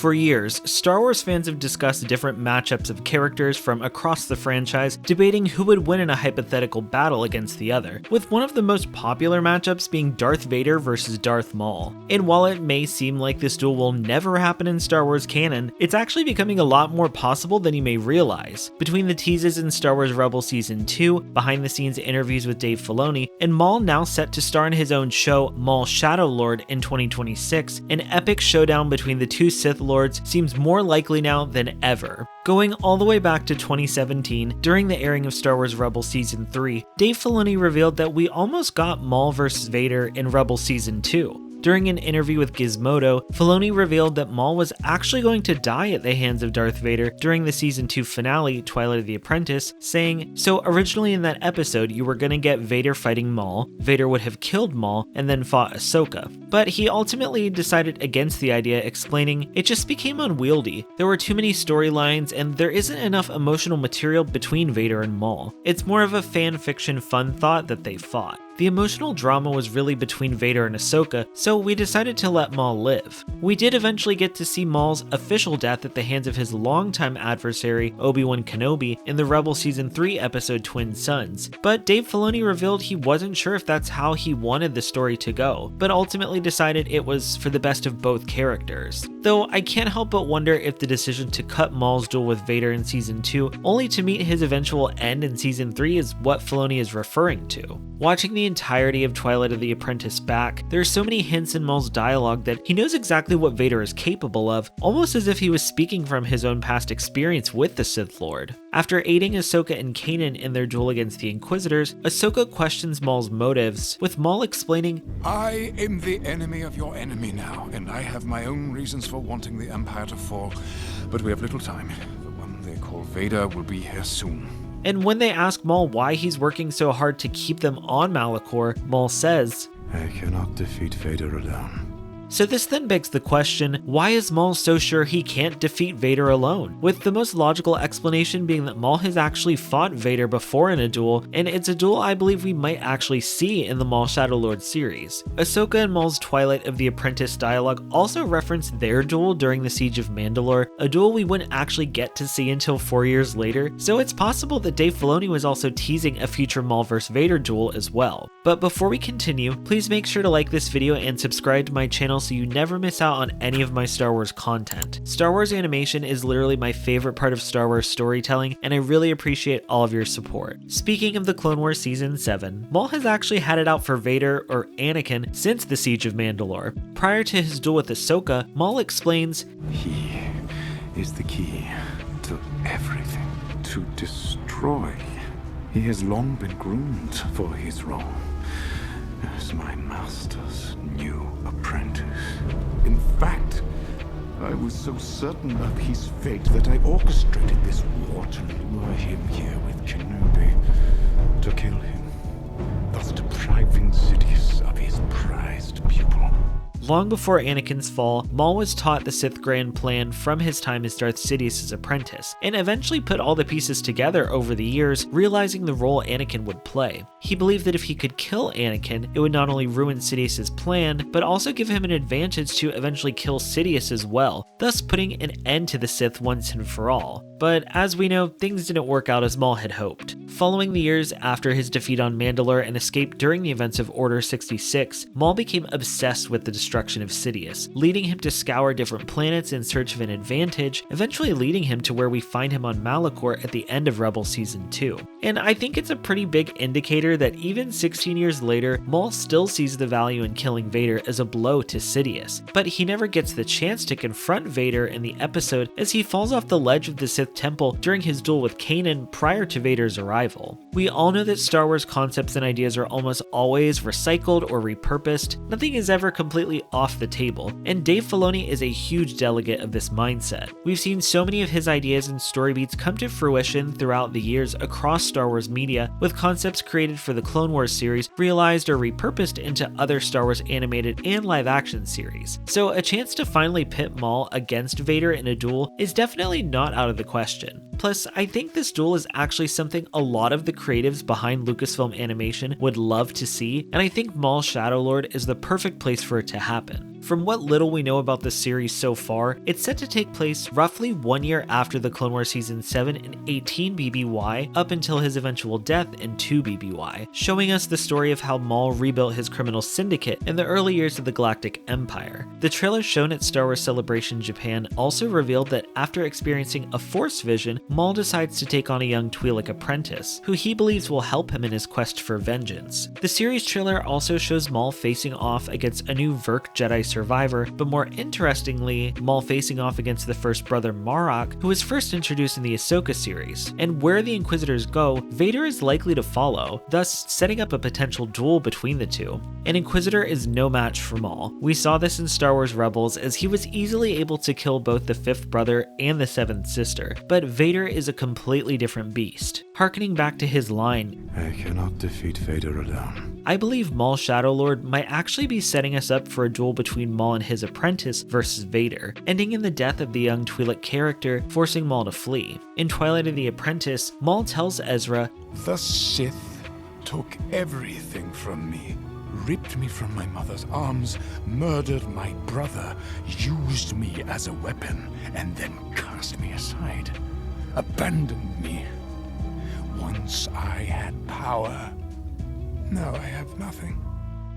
For years, Star Wars fans have discussed different matchups of characters from across the franchise, debating who would win in a hypothetical battle against the other, with one of the most popular matchups being Darth Vader versus Darth Maul. And while it may seem like this duel will never happen in Star Wars canon, it's actually becoming a lot more possible than you may realize. Between the teases in Star Wars Rebels Season 2, behind-the-scenes interviews with Dave Filoni, and Maul now set to star in his own show, Maul Shadow Lord, in 2026, an epic showdown between the two Sith Lords seems more likely now than ever. Going all the way back to 2017, during the airing of Star Wars Rebels Season 3, Dave Filoni revealed that we almost got Maul vs. Vader in Rebels Season 2. During an interview with Gizmodo, Filoni revealed that Maul was actually going to die at the hands of Darth Vader during the Season 2 finale, Twilight of the Apprentice, saying, "So originally in that episode you were gonna get Vader fighting Maul, Vader would have killed Maul, and then fought Ahsoka." But he ultimately decided against the idea, explaining, "It just became unwieldy. There were too many storylines and there isn't enough emotional material between Vader and Maul. It's more of a fan fiction fun thought that they fought. The emotional drama was really between Vader and Ahsoka, so we decided to let Maul live." We did eventually get to see Maul's official death at the hands of his longtime adversary, Obi-Wan Kenobi, in the Rebels Season 3 episode Twin Suns, but Dave Filoni revealed he wasn't sure if that's how he wanted the story to go, but ultimately decided it was for the best of both characters. Though I can't help but wonder if the decision to cut Maul's duel with Vader in Season 2, only to meet his eventual end in Season 3, is what Filoni is referring to. Watching the entirety of Twilight of the Apprentice back, there are so many hints in Maul's dialogue that he knows exactly what Vader is capable of, almost as if he was speaking from his own past experience with the Sith Lord. After aiding Ahsoka and Kanan in their duel against the Inquisitors, Ahsoka questions Maul's motives, with Maul explaining, "I am the enemy of your enemy now, and I have my own reasons for wanting the Empire to fall, but we have little time. The one they call Vader will be here soon." And when they ask Maul why he's working so hard to keep them on Malachor, Maul says, "I cannot defeat Vader alone." So this then begs the question, why is Maul so sure he can't defeat Vader alone? With the most logical explanation being that Maul has actually fought Vader before in a duel, and it's a duel I believe we might actually see in the Maul Shadow Lord series. Ahsoka and Maul's Twilight of the Apprentice dialogue also referenced their duel during the Siege of Mandalore, a duel we wouldn't actually get to see until 4 years later, so it's possible that Dave Filoni was also teasing a future Maul vs. Vader duel as well. But before we continue, please make sure to like this video and subscribe to my channel so you never miss out on any of my Star Wars content. Star Wars animation is literally my favorite part of Star Wars storytelling, and I really appreciate all of your support. Speaking of the Clone Wars Season 7, Maul has actually had it out for Vader, or Anakin, since the Siege of Mandalore. Prior to his duel with Ahsoka, Maul explains, "He is the key to everything, to destroy. He has long been groomed for his role as my master's new apprentice. In fact, I was so certain of his fate that I orchestrated this war to lure him here with Kenobi, to kill him, thus depriving Sidious of his prized pupil." Long before Anakin's fall, Maul was taught the Sith Grand Plan from his time as Darth Sidious's apprentice, and eventually put all the pieces together over the years, realizing the role Anakin would play. He believed that if he could kill Anakin, it would not only ruin Sidious's plan, but also give him an advantage to eventually kill Sidious as well, thus putting an end to the Sith once and for all. But as we know, things didn't work out as Maul had hoped. Following the years after his defeat on Mandalore and escape during the events of Order 66, Maul became obsessed with the destruction of Sidious, leading him to scour different planets in search of an advantage, eventually leading him to where we find him on Malachor at the end of Rebels Season 2. And I think it's a pretty big indicator that even 16 years later, Maul still sees the value in killing Vader as a blow to Sidious, but he never gets the chance to confront Vader in the episode as he falls off the ledge of the Sith Temple during his duel with Kanan prior to Vader's arrival. We all know that Star Wars concepts and ideas are almost always recycled or repurposed. Nothing is ever completely off the table, and Dave Filoni is a huge delegate of this mindset. We've seen so many of his ideas and story beats come to fruition throughout the years across Star Wars media, with concepts created for the Clone Wars series realized or repurposed into other Star Wars animated and live action series. So a chance to finally pit Maul against Vader in a duel is definitely not out of the question. Plus, I think this duel is actually something a lot of the creatives behind Lucasfilm Animation would love to see, and I think Maul Shadow Lord is the perfect place for it to happen. From what little we know about the series so far, it's set to take place roughly 1 year after the Clone Wars Season 7 in 18 BBY up until his eventual death in 2 BBY, showing us the story of how Maul rebuilt his criminal syndicate in the early years of the Galactic Empire. The trailer shown at Star Wars Celebration Japan also revealed that after experiencing a Force vision, Maul decides to take on a young Twi'lek apprentice, who he believes will help him in his quest for vengeance. The series trailer also shows Maul facing off against a new Verk Jedi survivor, but more interestingly, Maul facing off against the first brother Marok, who was first introduced in the Ahsoka series. And where the Inquisitors go, Vader is likely to follow, thus setting up a potential duel between the two. An Inquisitor is no match for Maul. We saw this in Star Wars Rebels, as he was easily able to kill both the fifth brother and the seventh sister, but Vader is a completely different beast. Harkening back to his line, I cannot defeat Vader alone. I believe Maul Shadow Lord might actually be setting us up for a duel between Maul and his apprentice versus Vader, ending in the death of the young Twi'lek character, forcing Maul to flee. In Twilight of the Apprentice, Maul tells Ezra, The Sith took everything from me, ripped me from my mother's arms, murdered my brother, used me as a weapon, and then cast me aside, abandoned me. Once I had power, now I have nothing.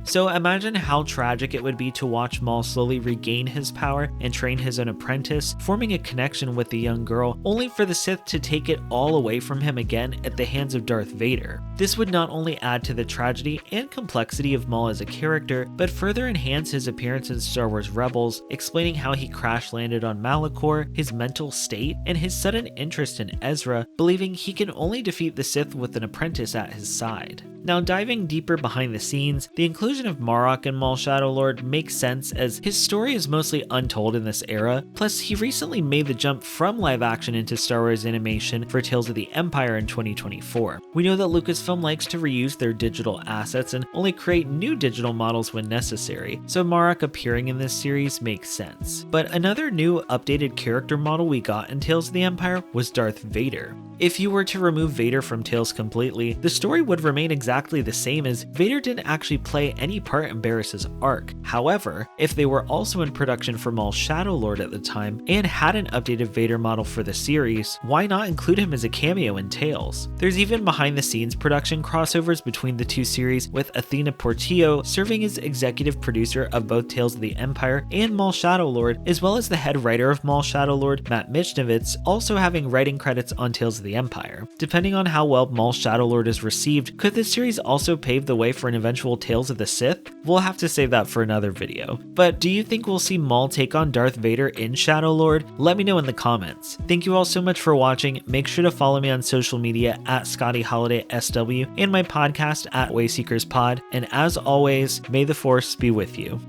So imagine how tragic it would be to watch Maul slowly regain his power and train his own apprentice, forming a connection with the young girl, only for the Sith to take it all away from him again at the hands of Darth Vader. This would not only add to the tragedy and complexity of Maul as a character, but further enhance his appearance in Star Wars Rebels, explaining how he crash-landed on Malachor, his mental state, and his sudden interest in Ezra, believing he can only defeat the Sith with an apprentice at his side. Now, diving deeper behind the scenes, the inclusion of Marok in Maul Shadow Lord makes sense, as his story is mostly untold in this era, plus he recently made the jump from live action into Star Wars animation for Tales of the Empire in 2024. We know that Lucasfilm likes to reuse their digital assets and only create new digital models when necessary, so Marok appearing in this series makes sense. But another new updated character model we got in Tales of the Empire was Darth Vader. If you were to remove Vader from Tales completely, the story would remain exactly the same, as Vader didn't actually play any part in Barriss's arc. However, if they were also in production for Maul Shadow Lord at the time and had an updated Vader model for the series, why not include him as a cameo in Tales? There's even behind the scenes production crossovers between the two series, with Athena Portillo serving as executive producer of both Tales of the Empire and Maul Shadow Lord, as well as the head writer of Maul Shadow Lord, Matt Michnovitz, also having writing credits on Tales of the Empire. Depending on how well Maul Shadow Lord is received, could this series also pave the way for an eventual Tales of the Sith? We'll have to save that for another video. But do you think we'll see Maul take on Darth Vader in Shadow Lord? Let me know in the comments. Thank you all so much for watching. Make sure to follow me on social media at ScottyHolidaySW and my podcast at WayseekersPod. And as always, may the Force be with you.